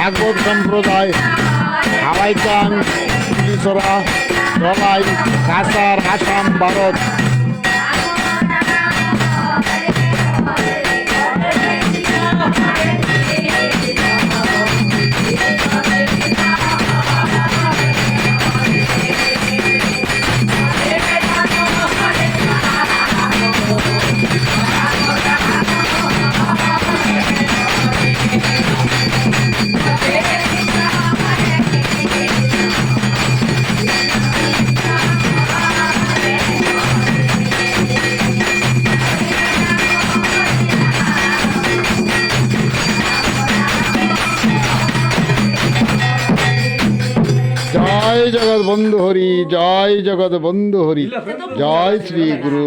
ভাগবত সম্প্রদায় হাওয়াইকান পুলিশরা ধলাই কাছাড় আসাম ভারত। জয় জগৎ বন্ধু হরি, জয় জগৎ বন্ধু হরি, জয় শ্রী গুরু।